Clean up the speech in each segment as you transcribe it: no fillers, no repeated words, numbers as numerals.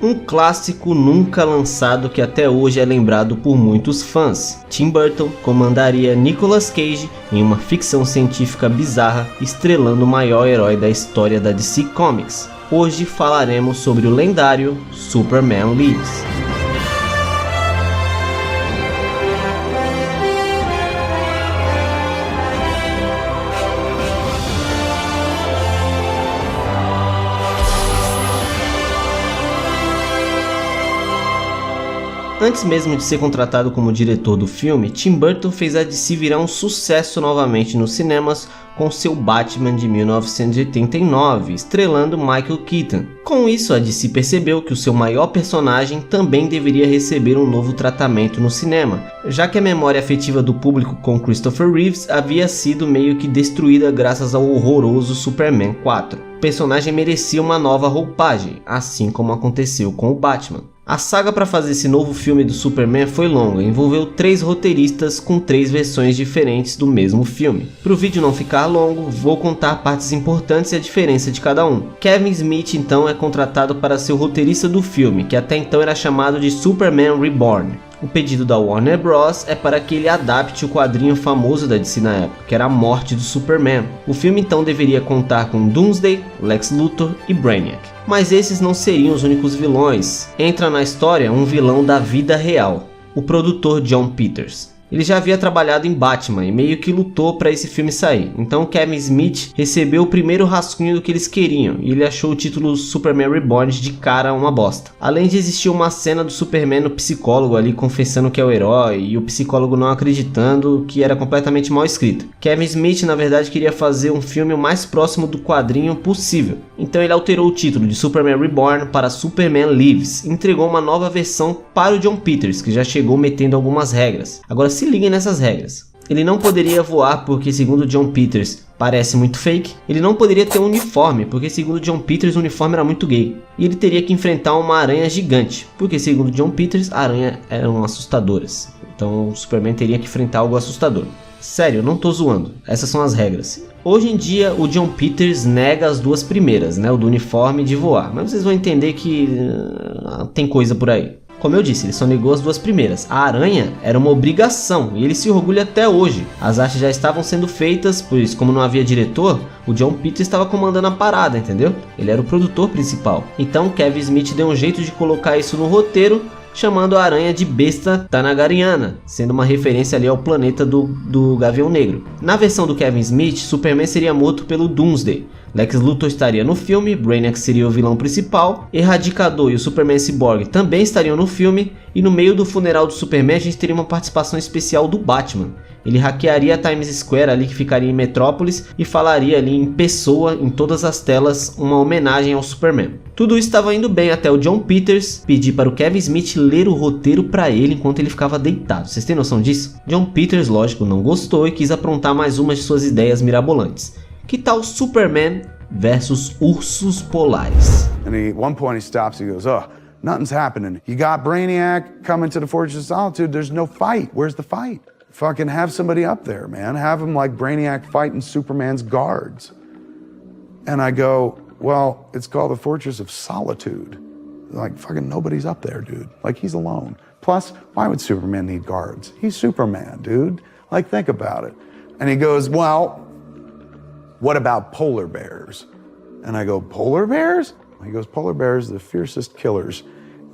Um clássico nunca lançado que até hoje é lembrado por muitos fãs. Tim Burton comandaria Nicolas Cage em uma ficção científica bizarra, estrelando o maior herói da história da DC Comics. Hoje falaremos sobre o lendário Superman Lives. Antes mesmo de ser contratado como diretor do filme, Tim Burton fez a DC virar um sucesso novamente nos cinemas com seu Batman de 1989, estrelando Michael Keaton. Com isso, a DC percebeu que o seu maior personagem também deveria receber um novo tratamento no cinema, já que a memória afetiva do público com Christopher Reeves havia sido meio que destruída graças ao horroroso Superman 4. O personagem merecia uma nova roupagem, assim como aconteceu com o Batman. A saga para fazer esse novo filme do Superman foi longa, envolveu 3 roteiristas com 3 versões diferentes do mesmo filme. Para o vídeo não ficar longo, vou contar partes importantes e a diferença de cada um. Kevin Smith então é contratado para ser o roteirista do filme, que até então era chamado de Superman Reborn. O pedido da Warner Bros. É para que ele adapte o quadrinho famoso da DC na época, que era a morte do Superman. O filme então deveria contar com Doomsday, Lex Luthor e Brainiac. Mas esses não seriam os únicos vilões. Entra na história um vilão da vida real, o produtor Jon Peters. Ele já havia trabalhado em Batman e meio que lutou para esse filme sair. Então Kevin Smith recebeu o primeiro rascunho do que eles queriam e ele achou o título Superman Reborn de cara uma bosta. Além de existir uma cena do Superman no psicólogo ali confessando que é o herói e o psicólogo não acreditando, que era completamente mal escrito. Kevin Smith na verdade queria fazer um filme o mais próximo do quadrinho possível. Então ele alterou o título de Superman Reborn para Superman Lives e entregou uma nova versão para o Jon Peters, que já chegou metendo algumas regras. Agora se liguem nessas regras. Ele não poderia voar porque, segundo Jon Peters, parece muito fake. Ele não poderia ter um uniforme porque, segundo Jon Peters, o uniforme era muito gay. E ele teria que enfrentar uma aranha gigante porque, segundo Jon Peters, aranhas eram assustadoras. Então o Superman teria que enfrentar algo assustador. Sério, eu não tô zoando. Essas são as regras. Hoje em dia o Jon Peters nega as 2 primeiras, né? O do uniforme e de voar. Mas vocês vão entender que tem coisa por aí. Como eu disse, ele só negou as 2 primeiras. A aranha era uma obrigação e ele se orgulha até hoje. As artes já estavam sendo feitas, pois como não havia diretor, o Jon Peters estava comandando a parada, entendeu? Ele era o produtor principal. Então Kevin Smith deu um jeito de colocar isso no roteiro, chamando a aranha de besta Tanagariana, sendo uma referência ali ao planeta do Gavião Negro. Na versão do Kevin Smith, Superman seria morto pelo Doomsday. Lex Luthor estaria no filme, Brainiac seria o vilão principal, Erradicador e o Superman Cyborg também estariam no filme, e no meio do funeral do Superman a gente teria uma participação especial do Batman. Ele hackearia a Times Square ali que ficaria em Metrópolis e falaria ali em pessoa, em todas as telas, uma homenagem ao Superman. Tudo isso estava indo bem até o Jon Peters pedir para o Kevin Smith ler o roteiro para ele enquanto ele ficava deitado. Vocês têm noção disso? Jon Peters, lógico, não gostou e quis aprontar mais uma de suas ideias mirabolantes. Que tal Superman versus ursos polares? And at one point he stops, he goes, "Oh, nothing's happening. You got Brainiac coming to the Fortress of Solitude, there's no fight. Where's the fight? Fucking have somebody up there, man. Have him like Brainiac fighting Superman's guards." And I go, "Well, it's called the Fortress of Solitude. Like, fucking nobody's up there, dude. Like, he's alone. Plus, why would Superman need guards? He's Superman, dude. Like, think about it." And he goes, "Well, what about polar bears?" And I go, "Polar bears?" He goes, "Polar bears are the fiercest killers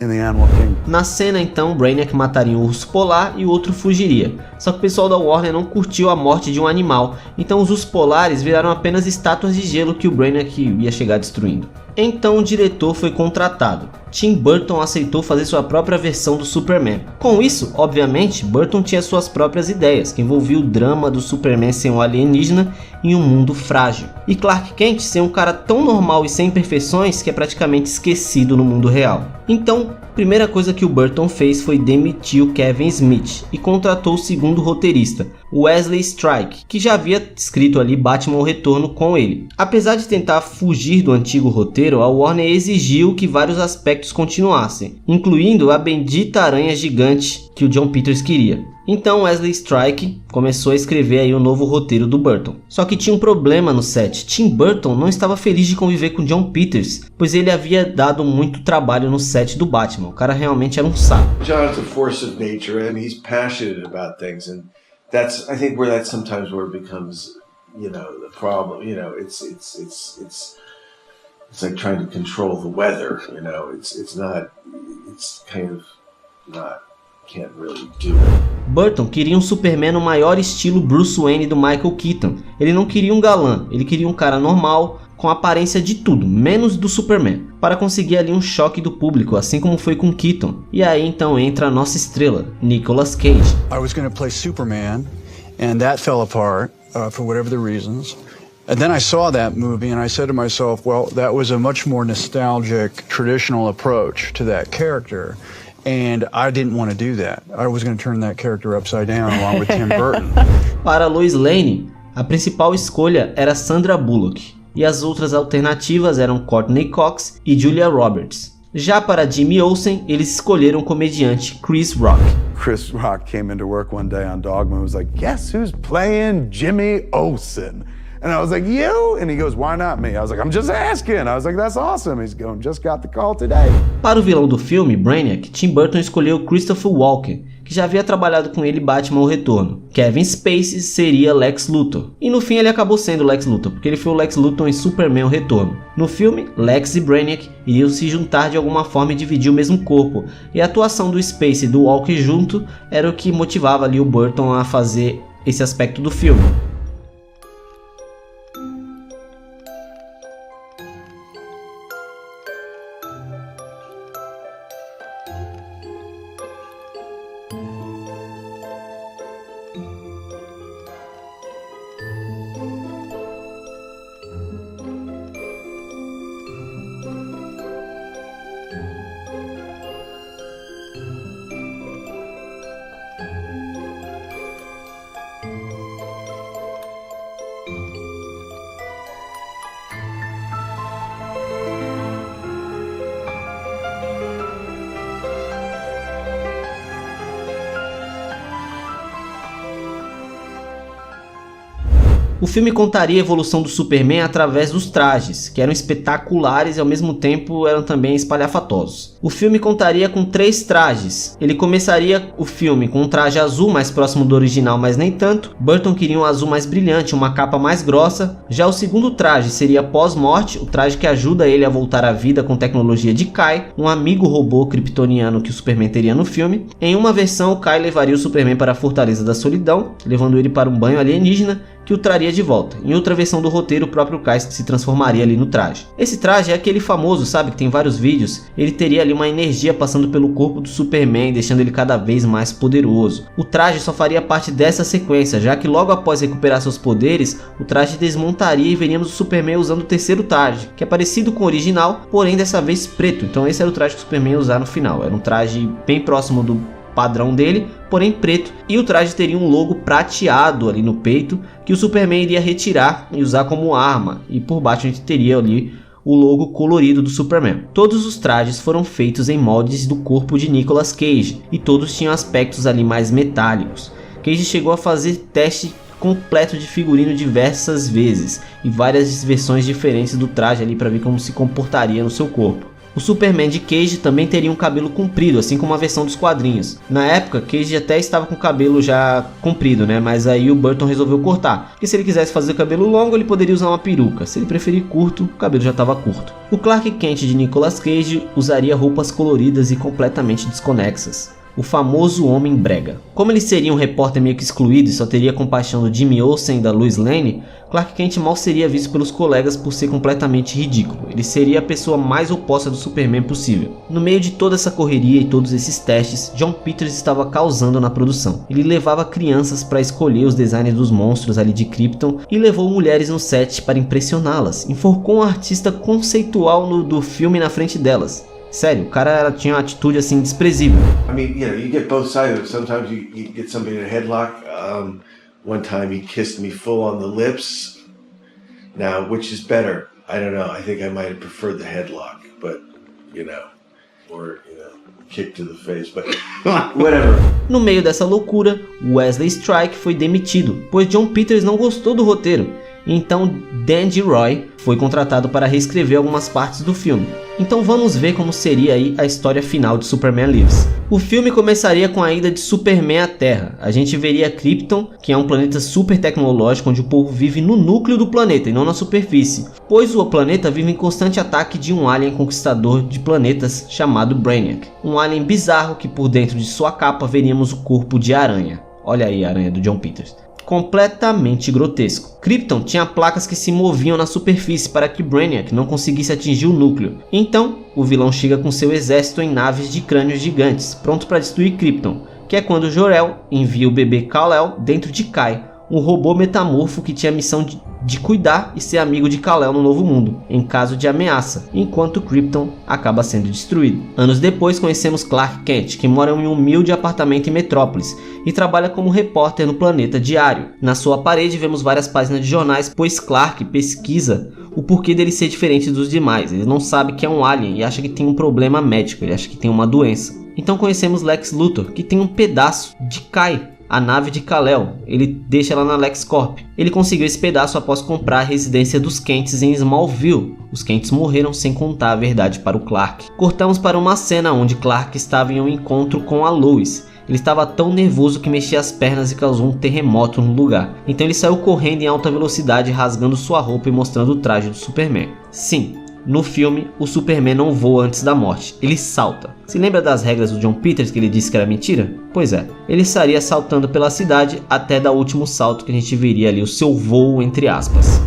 in the animal kingdom." Na cena então, Brainiac mataria um urso polar e o outro fugiria. Só que o pessoal da Warner não curtiu a morte de um animal, então os ursos polares viraram apenas estátuas de gelo que o Brainiac ia chegar destruindo. Então o diretor foi contratado. Tim Burton aceitou fazer sua própria versão do Superman. Com isso, obviamente, Burton tinha suas próprias ideias, que envolvia o drama do Superman ser um alienígena em um mundo frágil, e Clark Kent ser um cara tão normal e sem imperfeições que é praticamente esquecido no mundo real. Então, a primeira coisa que o Burton fez foi demitir o Kevin Smith e contratou o segundo roteirista, Wesley Strike, que já havia escrito ali Batman o Retorno com ele. Apesar de tentar fugir do antigo roteiro, a Warner exigiu que vários aspectos continuassem, incluindo a bendita aranha gigante que o Jon Peters queria. Então Wesley Strike começou a escrever aí o novo roteiro do Burton. Só que tinha um problema no set. Tim Burton não estava feliz de conviver com John Peters, pois ele havia dado muito trabalho no set do Batman. O cara realmente era um saco. John's a force of nature and he's passionate about things, and that's, I think, that's sometimes where it becomes, the problem. It's like trying to control the weather. It's kind of not. Can't really do it. Burton queria um Superman no maior estilo Bruce Wayne do Michael Keaton. Ele não queria um galã, ele queria um cara normal, com aparência de tudo, menos do Superman, para conseguir ali um choque do público, assim como foi com Keaton. E aí então entra a nossa estrela, Nicolas Cage. I was going to play Superman, and that fell apart for whatever the reasons. And then I saw that movie and I said to myself, well, that was a much more nostalgic, traditional approach to that character. And I didn't want to do that. I was going to turn that character upside down along with Tim Burton. Para Lois Lane, a principal escolha era Sandra Bullock, e as outras alternativas eram Courtney Cox e Julia Roberts. Já para Jimmy Olsen, eles escolheram o comediante Chris Rock. Chris Rock came into work one day on Dogma and was like, guess who's playing Jimmy Olsen? And I was like, you? And he goes, why not me? I was like, I'm just asking. I was like, that's awesome. He's going, just got the call today. Para o vilão do filme, Brainiac, Tim Burton escolheu Christopher Walken, que já havia trabalhado com ele em Batman: O Retorno. Kevin Spacey seria Lex Luthor. E no fim ele acabou sendo Lex Luthor, porque ele foi o Lex Luthor em Superman: O Retorno. No filme, Lex e Brainiac iriam se juntar de alguma forma e dividir o mesmo corpo. E a atuação do Spacey e do Walken junto era o que motivava ali o Burton a fazer esse aspecto do filme. O filme contaria a evolução do Superman através dos trajes, que eram espetaculares e ao mesmo tempo eram também espalhafatosos. O filme contaria com 3 trajes. Ele começaria o filme com um traje azul mais próximo do original, mas nem tanto. Burton queria um azul mais brilhante, uma capa mais grossa. Já o segundo traje seria pós-morte, o traje que ajuda ele a voltar à vida com tecnologia de Kai, um amigo robô kryptoniano que o Superman teria no filme. Em uma versão, o Kai levaria o Superman para a Fortaleza da Solidão, levando ele para um banho alienígena que o traria de volta. Em outra versão do roteiro, o próprio Kai se transformaria ali no traje. Esse traje é aquele famoso, sabe, que tem vários vídeos. Ele teria ali uma energia passando pelo corpo do Superman, deixando ele cada vez mais poderoso. O traje só faria parte dessa sequência, já que logo após recuperar seus poderes, o traje desmontaria e veríamos o Superman usando o terceiro traje, que é parecido com o original, porém dessa vez preto. Então esse era o traje que o Superman ia usar no final. Era um traje bem próximo do padrão dele, porém preto, e o traje teria um logo prateado ali no peito, que o Superman iria retirar e usar como arma, e por baixo a gente teria ali o logo colorido do Superman. Todos os trajes foram feitos em moldes do corpo de Nicolas Cage, e todos tinham aspectos ali mais metálicos. Cage chegou a fazer teste completo de figurino diversas vezes, e várias versões diferentes do traje ali para ver como se comportaria no seu corpo. O Superman de Cage também teria um cabelo comprido, assim como a versão dos quadrinhos. Na época, Cage até estava com o cabelo já comprido, né? Mas aí o Burton resolveu cortar, porque se ele quisesse fazer o cabelo longo, ele poderia usar uma peruca. Se ele preferir curto, o cabelo já estava curto. O Clark Kent de Nicolas Cage usaria roupas coloridas e completamente desconexas. O famoso Homem Brega. Como ele seria um repórter meio que excluído e só teria compaixão do Jimmy Olsen e da Lois Lane, Clark Kent mal seria visto pelos colegas por ser completamente ridículo. Ele seria a pessoa mais oposta do Superman possível. No meio de toda essa correria e todos esses testes, John Peters estava causando na produção. Ele levava crianças para escolher os designs dos monstros ali de Krypton e levou mulheres no set para impressioná-las. Enforcou um artista conceitual do filme na frente delas. Sério, o cara tinha uma atitude assim desprezível. I mean, you get both sides. Sometimes you get somebody in a headlock. One time he kissed me full on the lips. Now, which is better? I don't know. I think I might have preferred the headlock, but or kick to the face, but whatever. No meio dessa loucura, Wesley Strike foi demitido, pois John Peters não gostou do roteiro. Então Dan Gilroy foi contratado para reescrever algumas partes do filme. Então vamos ver como seria aí a história final de Superman Lives. O filme começaria com a ida de Superman à Terra. A gente veria Krypton, que é um planeta super tecnológico onde o povo vive no núcleo do planeta e não na superfície, pois o planeta vive em constante ataque de um alien conquistador de planetas chamado Brainiac. Um alien bizarro que por dentro de sua capa veríamos o corpo de aranha. Olha aí a aranha do John Peters. Completamente grotesco. Krypton tinha placas que se moviam na superfície para que Brainiac não conseguisse atingir o núcleo. Então, o vilão chega com seu exército em naves de crânios gigantes, pronto para destruir Krypton, que é quando Jor-El envia o bebê Kal-El dentro de Kai, um robô metamorfo que tinha a missão de cuidar e ser amigo de Kal-El no Novo Mundo, em caso de ameaça, enquanto Krypton acaba sendo destruído. Anos depois conhecemos Clark Kent, que mora em um humilde apartamento em Metrópolis e trabalha como repórter no Planeta Diário. Na sua parede vemos várias páginas de jornais, pois Clark pesquisa o porquê dele ser diferente dos demais. Ele não sabe que é um alien e acha que tem um problema médico, ele acha que tem uma doença. Então conhecemos Lex Luthor, que tem um pedaço de Kai, a nave de Kal-El. Ele deixa ela na LexCorp. Ele conseguiu esse pedaço após comprar a residência dos Kents em Smallville. Os Kents morreram sem contar a verdade para o Clark. Cortamos para uma cena onde Clark estava em um encontro com a Lois. Ele estava tão nervoso que mexia as pernas e causou um terremoto no lugar. Então ele saiu correndo em alta velocidade, rasgando sua roupa e mostrando o traje do Superman. Sim, no filme, o Superman não voa antes da morte, ele salta. Se lembra das regras do John Peters que ele disse que era mentira? Pois é, ele estaria saltando pela cidade até dar o último salto que a gente veria ali, o seu voo entre aspas.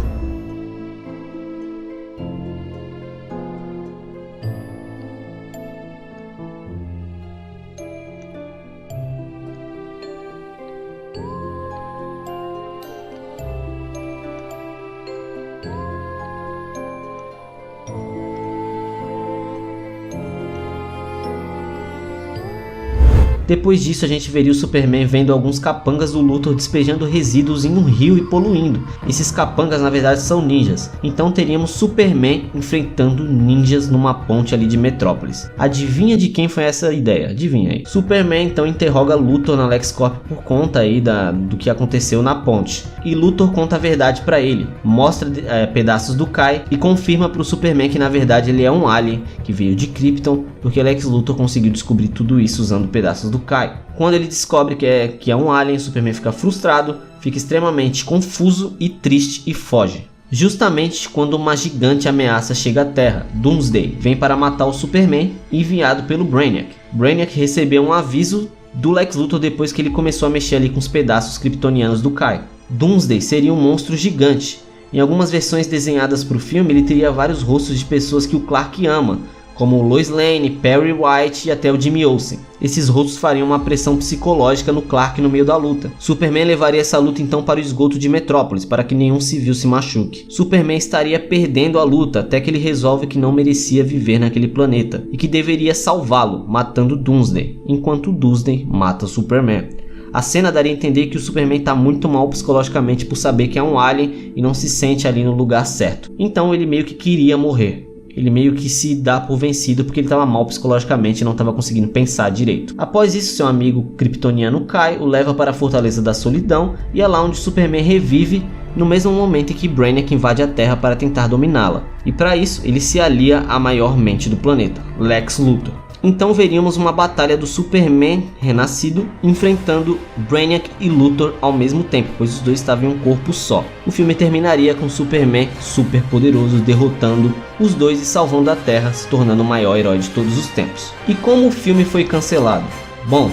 Depois disso a gente veria o Superman vendo alguns capangas do Luthor despejando resíduos em um rio e poluindo. Esses capangas na verdade são ninjas. Então teríamos Superman enfrentando ninjas numa ponte ali de Metrópolis. Adivinha de quem foi essa ideia? Adivinha aí. Superman então interroga Luthor na LexCorp por conta aí do que aconteceu na ponte. E Luthor conta a verdade para ele. Mostra pedaços do Kai e confirma para o Superman que na verdade ele é um alien que veio de Krypton, porque Lex Luthor conseguiu descobrir tudo isso usando pedaços do Kai. Quando ele descobre que é um alien, Superman fica frustrado, fica extremamente confuso e triste e foge. Justamente quando uma gigante ameaça chega à Terra, Doomsday vem para matar o Superman, enviado pelo Brainiac. Brainiac recebeu um aviso do Lex Luthor depois que ele começou a mexer ali com os pedaços kryptonianos do Kai. Doomsday seria um monstro gigante. Em algumas versões desenhadas para o filme, ele teria vários rostos de pessoas que o Clark ama, como o Lois Lane, Perry White e até o Jimmy Olsen. Esses rostos fariam uma pressão psicológica no Clark no meio da luta. Superman levaria essa luta então para o esgoto de Metrópolis, para que nenhum civil se machuque. Superman estaria perdendo a luta até que ele resolve que não merecia viver naquele planeta e que deveria salvá-lo, matando Doomsday, enquanto Doomsday mata Superman. A cena daria a entender que o Superman está muito mal psicologicamente por saber que é um alien e não se sente ali no lugar certo. Então ele meio que queria morrer. Ele meio que se dá por vencido porque ele estava mal psicologicamente e não estava conseguindo pensar direito. Após isso, seu amigo kryptoniano Kai o leva para a Fortaleza da Solidão e é lá onde Superman revive no mesmo momento em que Brainiac invade a Terra para tentar dominá-la. E para isso, ele se alia à maior mente do planeta, Lex Luthor. Então veríamos uma batalha do Superman renascido enfrentando Brainiac e Luthor ao mesmo tempo, pois os dois estavam em um corpo só. O filme terminaria com Superman super poderoso derrotando os dois e salvando a Terra, se tornando o maior herói de todos os tempos. E como o filme foi cancelado? Bom,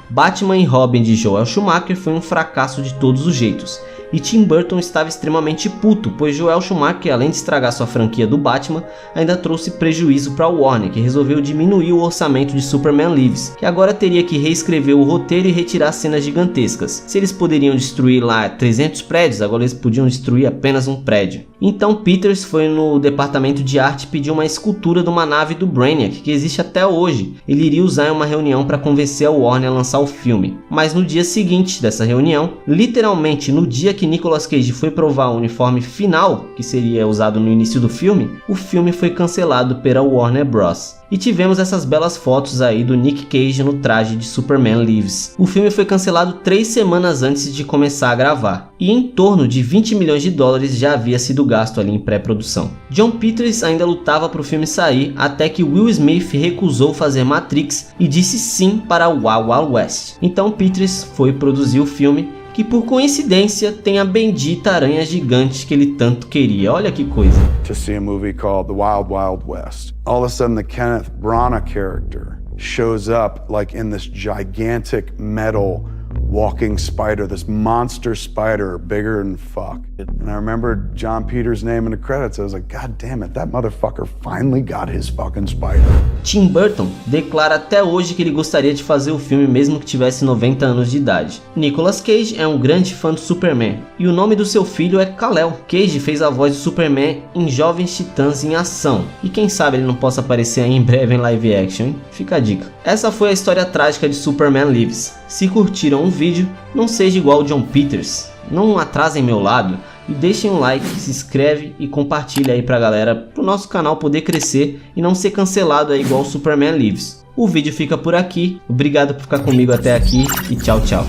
Batman e Robin de Joel Schumacher foi um fracasso de todos os jeitos. E Tim Burton estava extremamente puto, pois Joel Schumacher, além de estragar sua franquia do Batman, ainda trouxe prejuízo para a Warner, que resolveu diminuir o orçamento de Superman Lives, que agora teria que reescrever o roteiro e retirar cenas gigantescas. Se eles poderiam destruir lá 300 prédios, agora eles podiam destruir apenas um prédio. Então Peters foi no departamento de arte e pediu uma escultura de uma nave do Brainiac, que existe até hoje. Ele iria usar em uma reunião para convencer a Warner a lançar o filme. Mas no dia seguinte dessa reunião, literalmente no dia que Nicolas Cage foi provar o uniforme final, que seria usado no início do filme, o filme foi cancelado pela Warner Bros. E tivemos essas belas fotos aí do Nick Cage no traje de Superman Lives. O filme foi cancelado 3 semanas antes de começar a gravar, e em torno de 20 milhões de dólares já havia sido gasto ali em pré-produção. John Peters ainda lutava para o filme sair, até que Will Smith recusou fazer Matrix e disse sim para Wild Wild West. Então Peters foi produzir o filme, que por coincidência tem a bendita aranha gigante que ele tanto queria. Olha que coisa. To see a movie called The Wild Wild West. All of a sudden the Kenneth Branagh character shows up like in this gigantic metal walking spider, this monster spider, bigger than fuck. And I remember John Peters' name in the credits. I was like, God damn it, that motherfucker finally got his fucking spider. Tim Burton declara até hoje que ele gostaria de fazer o filme mesmo que tivesse 90 anos de idade. Nicolas Cage é um grande fã do Superman, e o nome do seu filho é Kal-El. Cage fez a voz do Superman em Jovens Titãs em Ação, e quem sabe ele não possa aparecer aí em breve em live action, hein? Fica a dica. Essa foi a história trágica de Superman Lives. Se curtiram o vídeo, não seja igual John Peters, não atrasem meu lado e deixem um like, se inscreve e compartilha aí pra galera, pro nosso canal poder crescer e não ser cancelado aí igual o Superman Lives. O vídeo fica por aqui, obrigado por ficar comigo até aqui e tchau, tchau.